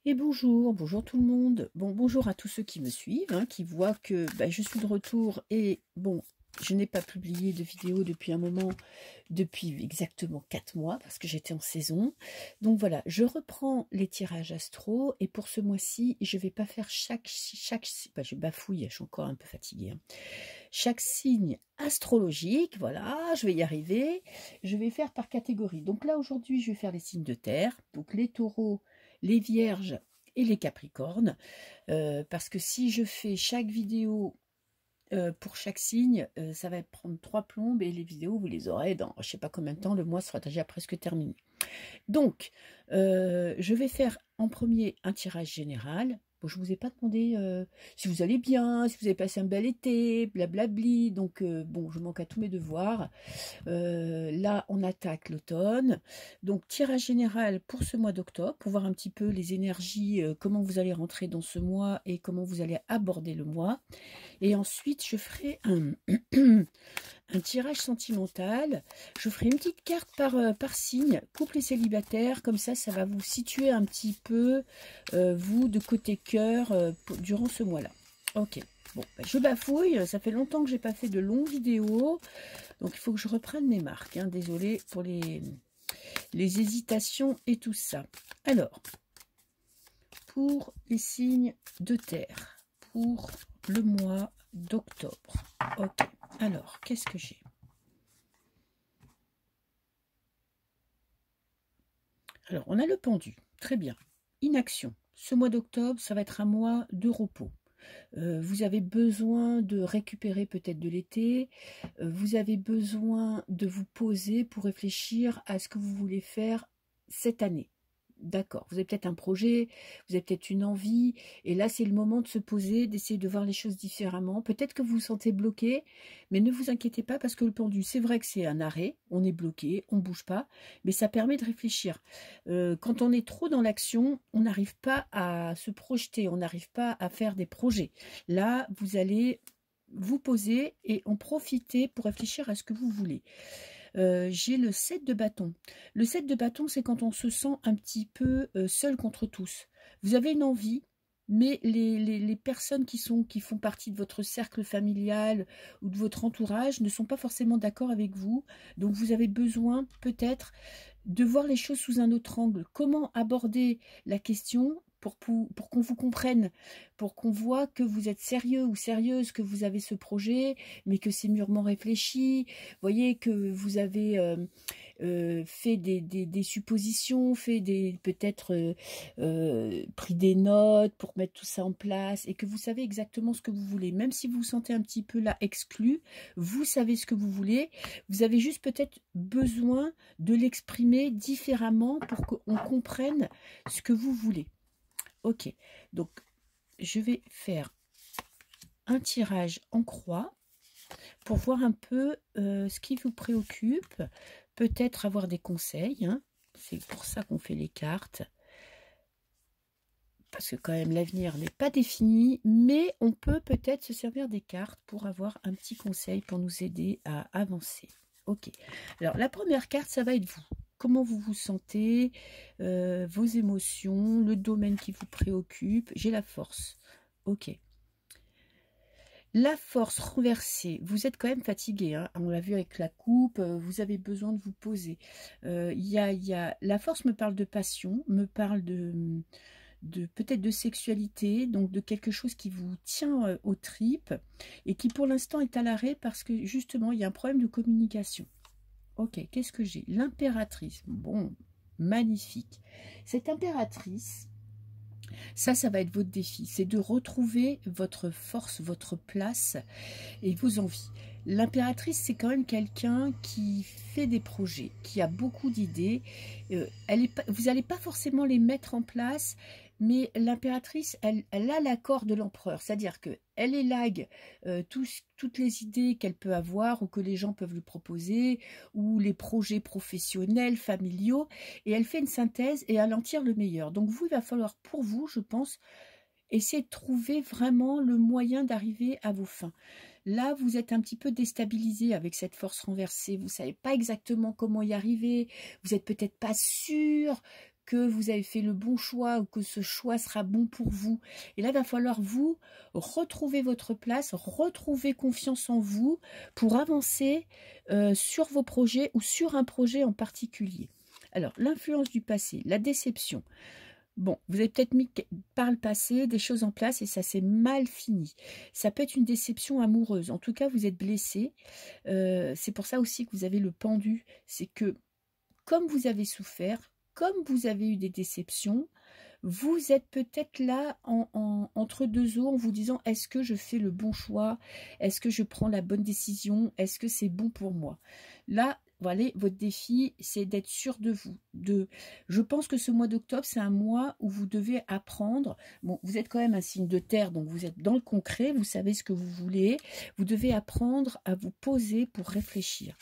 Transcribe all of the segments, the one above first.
Et bonjour, bonjour tout le monde. Bon, bonjour à tous ceux qui me suivent, hein, qui voient que je suis de retour et bon, je n'ai pas publié de vidéo depuis un moment, depuis exactement 4 mois, parce que j'étais en saison. Donc voilà, je reprends les tirages astro et pour ce mois-ci, je vais pas faire je bafouille, je suis encore un peu fatiguée, hein. Chaque signe astrologique, voilà, je vais y arriver. Je vais faire par catégorie. Donc là, aujourd'hui, je vais faire les signes de terre, donc les taureaux, les vierges et les capricornes, parce que si je fais chaque vidéo pour chaque signe, ça va prendre 3 plombes et les vidéos, vous les aurez dans je sais pas combien de temps, le mois sera déjà presque terminé. Donc, je vais faire en premier un tirage général. Bon, je ne vous ai pas demandé si vous allez bien, si vous avez passé un bel été, blablabli. Donc, bon, je manque à tous mes devoirs. Là, on attaque l'automne. Donc, tirage général pour ce mois d'octobre, pour voir un petit peu les énergies, comment vous allez rentrer dans ce mois et comment vous allez aborder le mois. Et ensuite, je ferai un tirage sentimental. Je ferai une petite carte par signe, couple et célibataire. Comme ça va vous situer un petit peu, vous, de côté cœur, durant ce mois-là. Ok. Bon, je bafouille, ça fait longtemps que j'ai pas fait de longues vidéos, donc il faut que je reprenne mes marques, hein. Désolée pour les hésitations et tout ça. Alors, pour les signes de terre, pour le mois d'octobre. Ok, alors, qu'est-ce que j'ai? Alors, on a le pendu, très bien. Inaction. Ce mois d'octobre, ça va être un mois de repos. Vous avez besoin de récupérer peut-être de l'été, vous avez besoin de vous poser pour réfléchir à ce que vous voulez faire cette année. D'accord, vous avez peut-être un projet, vous avez peut-être une envie, et là c'est le moment de se poser, d'essayer de voir les choses différemment. Peut-être que vous vous sentez bloqué, mais ne vous inquiétez pas parce que le pendu, c'est vrai que c'est un arrêt, on est bloqué, on ne bouge pas, mais ça permet de réfléchir. Quand on est trop dans l'action, on n'arrive pas à se projeter, on n'arrive pas à faire des projets. Là, vous allez vous poser et en profiter pour réfléchir à ce que vous voulez. J'ai le 7 de bâton. Le 7 de bâton, c'est quand on se sent un petit peu seul contre tous. Vous avez une envie, mais les personnes qui font partie de votre cercle familial ou de votre entourage ne sont pas forcément d'accord avec vous. Donc vous avez besoin peut-être de voir les choses sous un autre angle. Comment aborder la question pour qu'on vous comprenne, pour qu'on voit que vous êtes sérieux ou sérieuse, que vous avez ce projet, mais que c'est mûrement réfléchi. Voyez que vous avez fait des suppositions, fait peut-être pris des notes pour mettre tout ça en place, et que vous savez exactement ce que vous voulez. Même si vous vous sentez un petit peu là exclu, vous savez ce que vous voulez. Vous avez juste peut-être besoin de l'exprimer différemment pour qu'on comprenne ce que vous voulez. Ok, donc je vais faire un tirage en croix pour voir un peu ce qui vous préoccupe, peut-être avoir des conseils, hein. C'est pour ça qu'on fait les cartes, parce que quand même l'avenir n'est pas défini, mais on peut peut-être se servir des cartes pour avoir un petit conseil pour nous aider à avancer. Ok, alors la première carte, ça va être vous. Comment vous vous sentez, vos émotions, le domaine qui vous préoccupe. J'ai la force. Ok. La force renversée, vous êtes quand même fatigué, hein. On l'a vu avec la coupe, vous avez besoin de vous poser. La force me parle de passion, me parle de peut-être de sexualité, donc de quelque chose qui vous tient aux tripes et qui pour l'instant est à l'arrêt parce que justement il y a un problème de communication. Ok, qu'est-ce que j'ai? L'impératrice. Bon, magnifique. Cette impératrice, ça va être votre défi. C'est de retrouver votre force, votre place et vos envies. L'impératrice, c'est quand même quelqu'un qui fait des projets, qui a beaucoup d'idées. Vous n'allez pas forcément les mettre en place, mais l'impératrice, elle a l'accord de l'empereur. C'est-à-dire qu'elle élague toutes les idées qu'elle peut avoir ou que les gens peuvent lui proposer, ou les projets professionnels, familiaux, et elle fait une synthèse et elle en tire le meilleur. Donc vous, il va falloir pour vous, je pense, essayer de trouver vraiment le moyen d'arriver à vos fins. Là, vous êtes un petit peu déstabilisé avec cette force renversée. Vous ne savez pas exactement comment y arriver. Vous n'êtes peut-être pas sûr que vous avez fait le bon choix ou que ce choix sera bon pour vous. Et là, il va falloir vous retrouver votre place, retrouver confiance en vous pour avancer sur vos projets ou sur un projet en particulier. Alors, l'influence du passé, la déception. Bon, vous avez peut-être mis par le passé des choses en place et ça s'est mal fini. Ça peut être une déception amoureuse. En tout cas, vous êtes blessé. C'est pour ça aussi que vous avez le pendu. C'est que comme vous avez souffert, comme vous avez eu des déceptions, vous êtes peut-être là entre deux eaux en vous disant est-ce que je fais le bon choix? Est-ce que je prends la bonne décision? Est-ce que c'est bon pour moi? Là, voilà, votre défi, c'est d'être sûr de vous. Je pense que ce mois d'octobre, c'est un mois où vous devez apprendre. Bon, vous êtes quand même un signe de terre, donc vous êtes dans le concret, vous savez ce que vous voulez. Vous devez apprendre à vous poser pour réfléchir.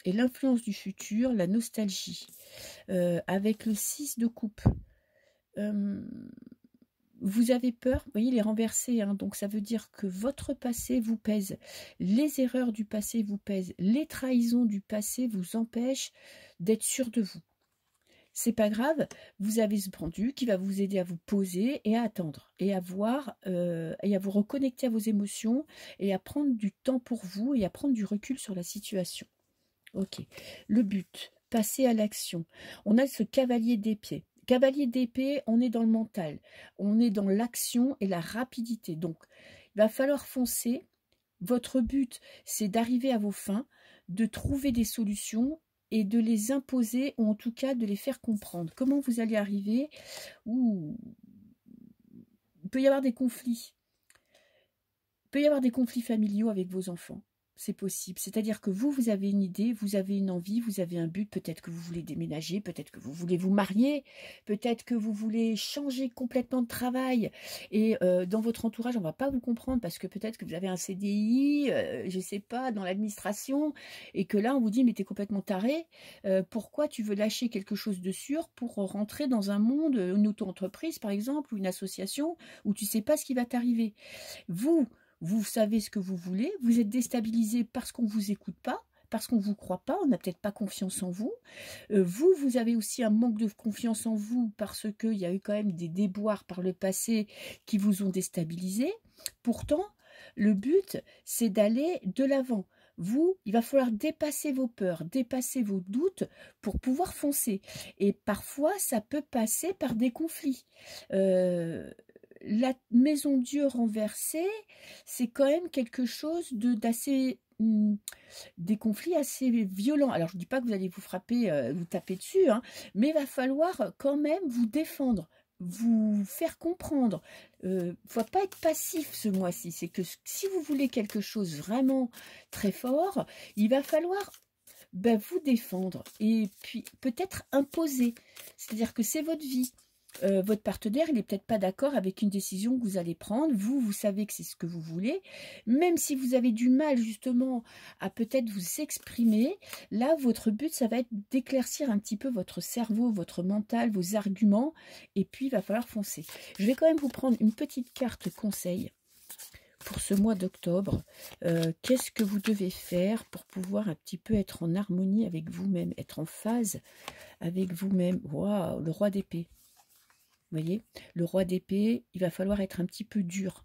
Et l'influence du futur, la nostalgie, avec le 6 de coupe. Vous avez peur, vous voyez, il est renversé, hein, donc ça veut dire que votre passé vous pèse, les erreurs du passé vous pèsent, les trahisons du passé vous empêchent d'être sûr de vous. C'est pas grave, vous avez ce pendu qui va vous aider à vous poser et à attendre, et à voir, et à vous reconnecter à vos émotions, et à prendre du temps pour vous, et à prendre du recul sur la situation. Ok, le but, passer à l'action. On a ce cavalier d'épée. Cavalier d'épée, on est dans le mental, on est dans l'action et la rapidité. Donc, il va falloir foncer. Votre but, c'est d'arriver à vos fins, de trouver des solutions et de les imposer, ou en tout cas de les faire comprendre. Comment vous allez arriver? Il peut y avoir des conflits. Il peut y avoir des conflits familiaux avec vos enfants. C'est possible. C'est-à-dire que vous avez une idée, vous avez une envie, vous avez un but. Peut-être que vous voulez déménager, peut-être que vous voulez vous marier, peut-être que vous voulez changer complètement de travail. Et dans votre entourage, on ne va pas vous comprendre parce que peut-être que vous avez un CDI, je ne sais pas, dans l'administration, et que là, on vous dit, mais tu es complètement taré. Pourquoi tu veux lâcher quelque chose de sûr pour rentrer dans un monde, une auto-entreprise, par exemple, ou une association, où tu ne sais pas ce qui va t'arriver. Vous savez ce que vous voulez, vous êtes déstabilisé parce qu'on ne vous écoute pas, parce qu'on ne vous croit pas, on n'a peut-être pas confiance en vous. Vous avez aussi un manque de confiance en vous parce qu'il y a eu quand même des déboires par le passé qui vous ont déstabilisé. Pourtant, le but, c'est d'aller de l'avant. Il va falloir dépasser vos peurs, dépasser vos doutes pour pouvoir foncer. Et parfois, ça peut passer par des conflits. La maison Dieu renversée, c'est quand même quelque chose d'assez... des conflits assez violents. Alors, je ne dis pas que vous allez vous frapper, vous taper dessus, hein, mais il va falloir quand même vous défendre, vous faire comprendre. Faut pas être passif ce mois-ci. C'est que si vous voulez quelque chose vraiment très fort, il va falloir vous défendre et puis peut-être imposer. C'est-à-dire que c'est votre vie. Votre partenaire, il n'est peut-être pas d'accord avec une décision que vous allez prendre. Vous savez que c'est ce que vous voulez. Même si vous avez du mal justement à peut-être vous exprimer, là, votre but, ça va être d'éclaircir un petit peu votre cerveau, votre mental, vos arguments. Et puis, il va falloir foncer. Je vais quand même vous prendre une petite carte conseil pour ce mois d'octobre. Qu'est-ce que vous devez faire pour pouvoir un petit peu être en harmonie avec vous-même, être en phase avec vous-même? Waouh, le roi d'épée. Vous voyez, le roi d'épée, il va falloir être un petit peu dur,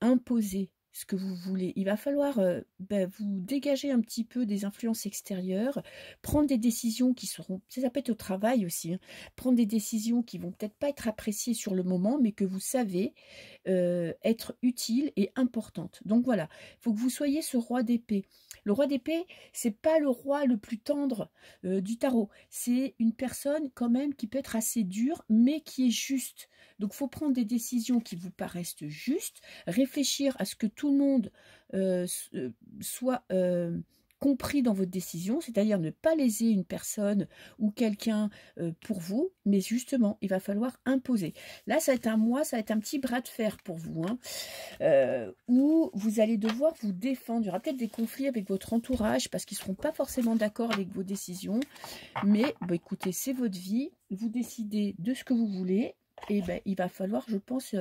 imposer ce que vous voulez. Il va falloir vous dégager un petit peu des influences extérieures, prendre des décisions qui seront, ça peut être au travail aussi, hein, prendre des décisions qui vont peut-être pas être appréciées sur le moment, mais que vous savez être utiles et importantes. Donc voilà, il faut que vous soyez ce roi d'épée. Le roi d'épée, c'est pas le roi le plus tendre du tarot. C'est une personne quand même qui peut être assez dure, mais qui est juste. Donc, il faut prendre des décisions qui vous paraissent justes, réfléchir à ce que tout le monde soit compris dans votre décision, c'est-à-dire ne pas léser une personne ou quelqu'un pour vous, mais justement, il va falloir imposer. Là, ça va être un mois, ça va être un petit bras de fer pour vous, hein, où vous allez devoir vous défendre. Il y aura peut-être des conflits avec votre entourage parce qu'ils ne seront pas forcément d'accord avec vos décisions, mais écoutez, c'est votre vie, vous décidez de ce que vous voulez, et il va falloir, je pense,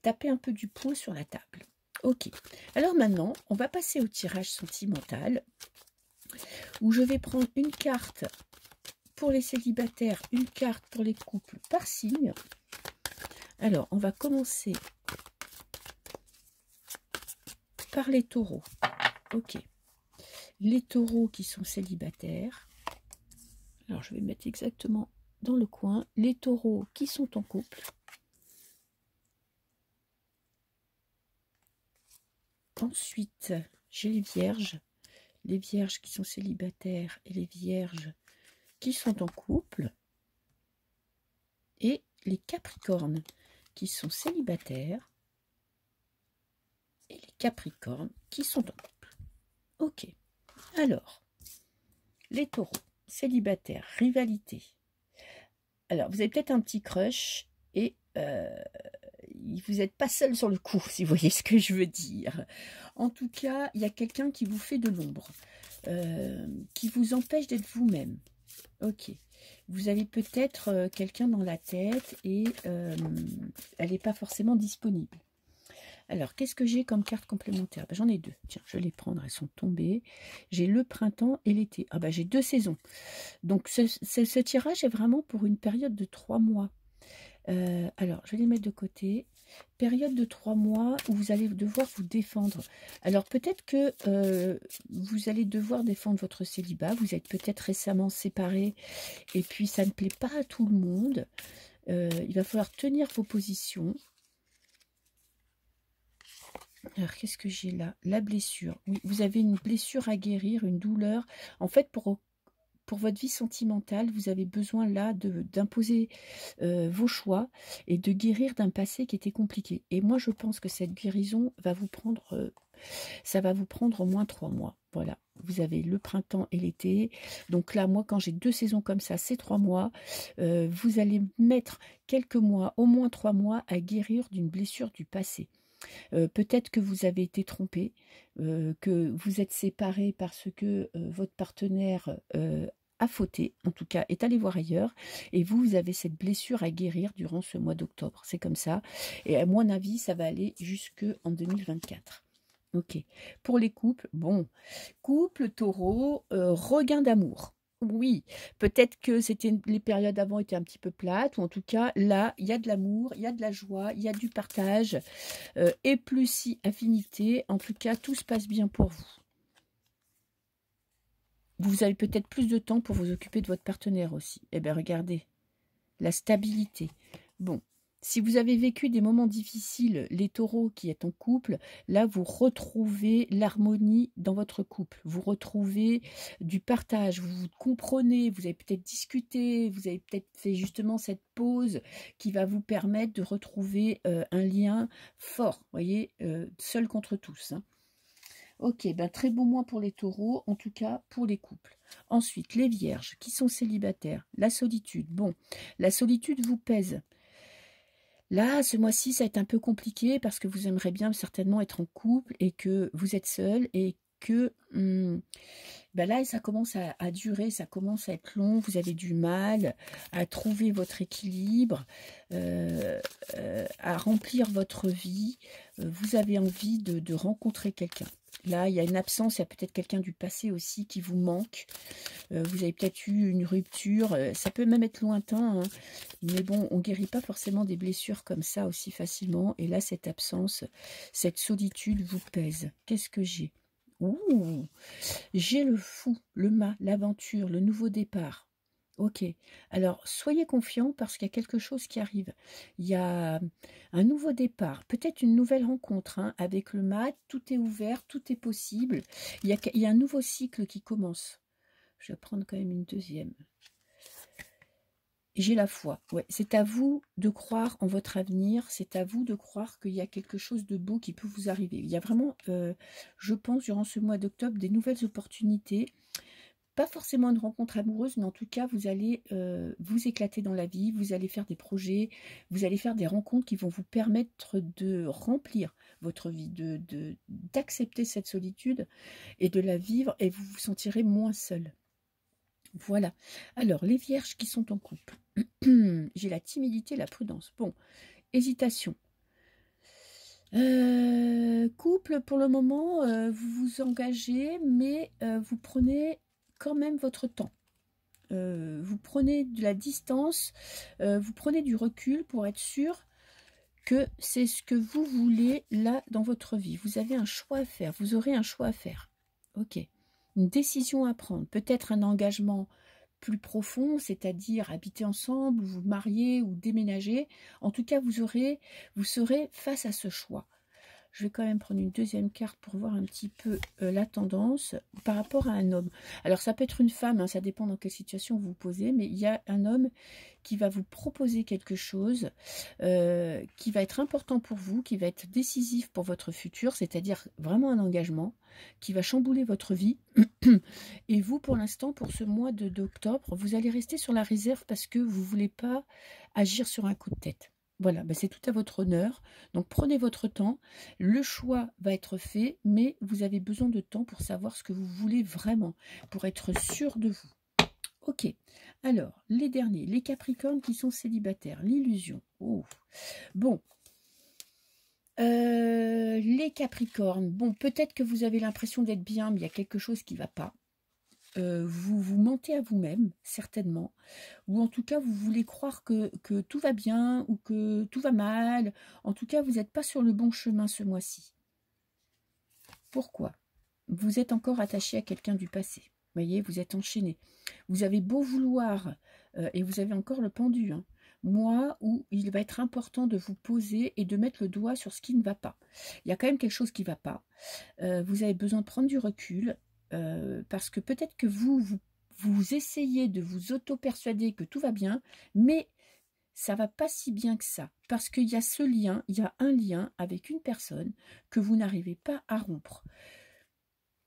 taper un peu du poing sur la table. Ok, alors maintenant, on va passer au tirage sentimental, où je vais prendre une carte pour les célibataires, une carte pour les couples par signe. Alors, on va commencer par les taureaux. Ok. Les taureaux qui sont célibataires. Alors, je vais mettre exactement dans le coin. Les taureaux qui sont en couple. Ensuite, j'ai les vierges. Les vierges qui sont célibataires et les vierges qui sont en couple. Et les capricornes qui sont célibataires et les capricornes qui sont en couple. Ok. Alors, les taureaux, célibataires, rivalité. Alors, vous avez peut-être un petit crush et vous n'êtes pas seul sur le coup, si vous voyez ce que je veux dire. En tout cas, il y a quelqu'un qui vous fait de l'ombre, qui vous empêche d'être vous-même. Ok. Vous avez peut-être quelqu'un dans la tête et elle n'est pas forcément disponible. Alors, qu'est-ce que j'ai comme carte complémentaire? Ben, j'en ai deux. Tiens, je vais les prendre, elles sont tombées. J'ai le printemps et l'été. Ah ben, j'ai 2 saisons. Donc, ce tirage est vraiment pour une période de 3 mois. Alors, je vais les mettre de côté. Période de 3 mois où vous allez devoir vous défendre. Alors, peut-être que vous allez devoir défendre votre célibat. Vous êtes peut-être récemment séparés et puis ça ne plaît pas à tout le monde. Il va falloir tenir vos positions. Alors, qu'est-ce que j'ai là? La blessure. Oui, vous avez une blessure à guérir, une douleur. En fait, pour votre vie sentimentale, vous avez besoin là d'imposer vos choix et de guérir d'un passé qui était compliqué. Et moi, je pense que cette guérison va vous prendre, ça va vous prendre au moins 3 mois. Voilà, vous avez le printemps et l'été. Donc là, moi, quand j'ai 2 saisons comme ça, c'est 3 mois. Vous allez mettre quelques mois, au moins 3 mois, à guérir d'une blessure du passé. Peut-être que vous avez été trompé, que vous êtes séparé parce que votre partenaire a fauté, en tout cas est allé voir ailleurs, et vous avez cette blessure à guérir durant ce mois d'octobre. C'est comme ça. Et à mon avis, ça va aller jusqu'en 2024. Ok. Pour les couples, bon, couple, taureau, regain d'amour. Oui, peut-être que les périodes avant étaient un petit peu plates, ou en tout cas, là, il y a de l'amour, il y a de la joie, il y a du partage, et plus si affinité. En tout cas, tout se passe bien pour vous. Vous avez peut-être plus de temps pour vous occuper de votre partenaire aussi. Eh bien, regardez, la stabilité. Bon, si vous avez vécu des moments difficiles, les taureaux qui êtes en couple, là, vous retrouvez l'harmonie dans votre couple. Vous retrouvez du partage, vous vous comprenez, vous avez peut-être discuté, vous avez peut-être fait justement cette pause qui va vous permettre de retrouver un lien fort, voyez, seul contre tous, hein. Ok, ben très bon mois pour les taureaux, en tout cas pour les couples. Ensuite, les vierges qui sont célibataires, la solitude. Bon, la solitude vous pèse. Là, ce mois-ci, ça va être un peu compliqué parce que vous aimeriez bien certainement être en couple et que vous êtes seul et que ben là, ça commence à durer, ça commence à être long, vous avez du mal à trouver votre équilibre, à remplir votre vie, vous avez envie de rencontrer quelqu'un. Là, il y a une absence, il y a peut-être quelqu'un du passé aussi qui vous manque. Vous avez peut-être eu une rupture, ça peut même être lointain, hein, mais bon, on ne guérit pas forcément des blessures comme ça aussi facilement. Et là, cette absence, cette solitude vous pèse. Qu'est-ce que j'ai? Ouh, j'ai le fou, le mât, l'aventure, le nouveau départ. Ok, alors soyez confiants parce qu'il y a quelque chose qui arrive. Il y a un nouveau départ, peut-être une nouvelle rencontre, hein, avec le mat, tout est ouvert, tout est possible. Il y a un nouveau cycle qui commence. Je vais prendre quand même une deuxième. J'ai la foi. Ouais, c'est à vous de croire en votre avenir. C'est à vous de croire qu'il y a quelque chose de beau qui peut vous arriver. Il y a vraiment, je pense, durant ce mois d'octobre, des nouvelles opportunités. Pas forcément une rencontre amoureuse, mais en tout cas, vous allez vous éclater dans la vie. Vous allez faire des projets. Vous allez faire des rencontres qui vont vous permettre de remplir votre vie, d'accepter cette solitude et de la vivre. Et vous vous sentirez moins seul. Voilà. Alors, les vierges qui sont en couple. J'ai la timidité, la prudence. Bon, hésitation. Couple, pour le moment, vous vous engagez, mais vous prenez quand même votre temps. vous prenez de la distance, vous prenez du recul pour être sûr que c'est ce que vous voulez là dans votre vie. Vous avez un choix à faire, vous aurez un choix à faire. Ok, une décision à prendre, peut-être un engagement plus profond, c'est-à-dire habiter ensemble, vous marier ou déménager. En tout cas, vous serez face à ce choix. Je vais quand même prendre une deuxième carte pour voir un petit peu la tendance par rapport à un homme. Alors, ça peut être une femme, hein, ça dépend dans quelle situation vous vous posez, mais il y a un homme qui va vous proposer quelque chose qui va être important pour vous, qui va être décisif pour votre futur, c'est-à-dire vraiment un engagement qui va chambouler votre vie. Et vous, pour l'instant, pour ce mois d'octobre, vous allez rester sur la réserve parce que vous ne voulez pas agir sur un coup de tête. Voilà, ben c'est tout à votre honneur. Donc prenez votre temps. Le choix va être fait, mais vous avez besoin de temps pour savoir ce que vous voulez vraiment, pour être sûr de vous. Ok, alors les derniers, les Capricornes qui sont célibataires, l'illusion. Oh. Bon, les Capricornes, bon, peut-être que vous avez l'impression d'être bien, mais il y a quelque chose qui ne va pas. Vous vous mentez à vous-même, certainement, ou en tout cas, vous voulez croire que tout va bien ou que tout va mal. En tout cas, vous n'êtes pas sur le bon chemin ce mois-ci. Pourquoi? Vous êtes encore attaché à quelqu'un du passé. Vous voyez, vous êtes enchaîné. Vous avez beau vouloir, et vous avez encore le pendu, hein, moi, où il va être important de vous poser et de mettre le doigt sur ce qui ne va pas. Il y a quand même quelque chose qui ne va pas. Vous avez besoin de prendre du recul, parce que peut-être que vous essayez de vous auto-persuader que tout va bien, mais ça va pas si bien que ça, parce qu'il y a ce lien, il y a un lien avec une personne que vous n'arrivez pas à rompre.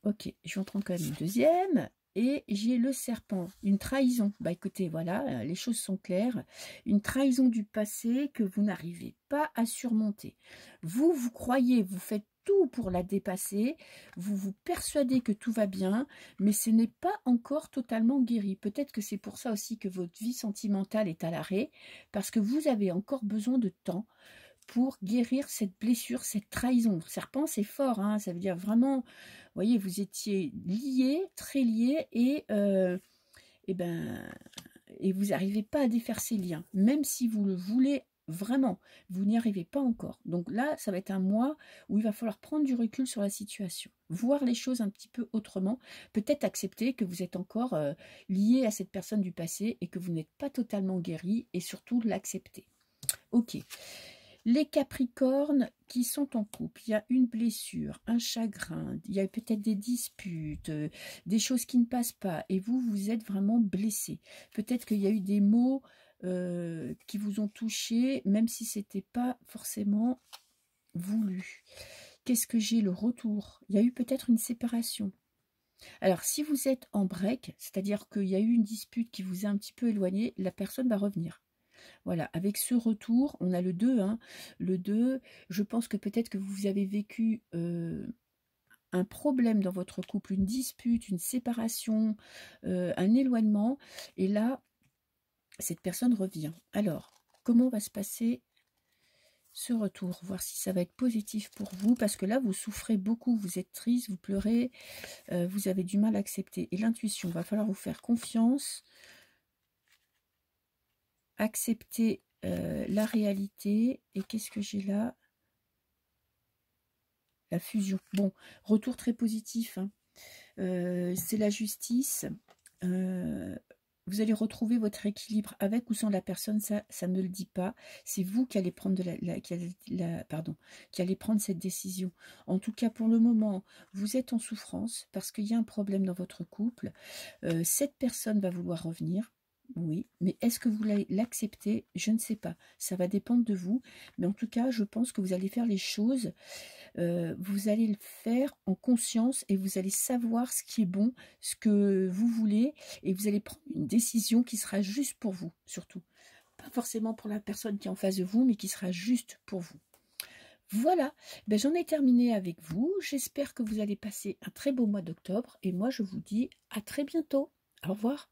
Ok, je vais en prendre quand même une deuxième. Et j'ai le serpent, une trahison. Bah écoutez, voilà, les choses sont claires. Une trahison du passé que vous n'arrivez pas à surmonter. Vous croyez, vous faites tout pour la dépasser. Vous vous persuadez que tout va bien, mais ce n'est pas encore totalement guéri. Peut-être que c'est pour ça aussi que votre vie sentimentale est à l'arrêt, parce que vous avez encore besoin de temps pour guérir cette blessure, cette trahison. Serpent, c'est fort, hein, ça veut dire vraiment, vous voyez, vous étiez liés, très liés, et vous n'arrivez pas à défaire ces liens. Même si vous le voulez vraiment, vous n'y arrivez pas encore. Donc là, ça va être un mois où il va falloir prendre du recul sur la situation, voir les choses un petit peu autrement, peut-être accepter que vous êtes encore lié à cette personne du passé et que vous n'êtes pas totalement guéri, et surtout l'accepter. Ok. Les Capricornes qui sont en couple, il y a une blessure, un chagrin, il y a peut-être des disputes, des choses qui ne passent pas, et vous êtes vraiment blessé. Peut-être qu'il y a eu des mots qui vous ont touché, même si ce n'était pas forcément voulu. Qu'est-ce que j'ai? Le retour. Il y a eu peut-être une séparation. Alors, si vous êtes en break, c'est-à-dire qu'il y a eu une dispute qui vous a un petit peu éloigné, la personne va revenir. Voilà, avec ce retour, on a le 2. Hein. Le 2, je pense que peut-être que vous avez vécu un problème dans votre couple, une dispute, une séparation, un éloignement. Et là, cette personne revient. Alors, comment va se passer ce retour? Voir si ça va être positif pour vous. Parce que là, vous souffrez beaucoup, vous êtes triste, vous pleurez, vous avez du mal à accepter. Et l'intuition, va falloir vous faire confiance. Accepter la réalité. Et qu'est-ce que j'ai là? La fusion. Bon, retour très positif. Hein. C'est la justice. Vous allez retrouver votre équilibre avec ou sans la personne, ça ne le dit pas. C'est vous qui allez prendre qui allez prendre cette décision. En tout cas, pour le moment, vous êtes en souffrance parce qu'il y a un problème dans votre couple. Cette personne va vouloir revenir. Oui, mais est-ce que vous l'acceptez? Je ne sais pas. Ça va dépendre de vous. Mais en tout cas, je pense que vous allez faire les choses. Vous allez le faire en conscience et vous allez savoir ce qui est bon, ce que vous voulez. Et vous allez prendre une décision qui sera juste pour vous, surtout. Pas forcément pour la personne qui est en face de vous, mais qui sera juste pour vous. Voilà, ben, j'en ai terminé avec vous. J'espère que vous allez passer un très beau mois d'octobre. Et moi, je vous dis à très bientôt. Au revoir.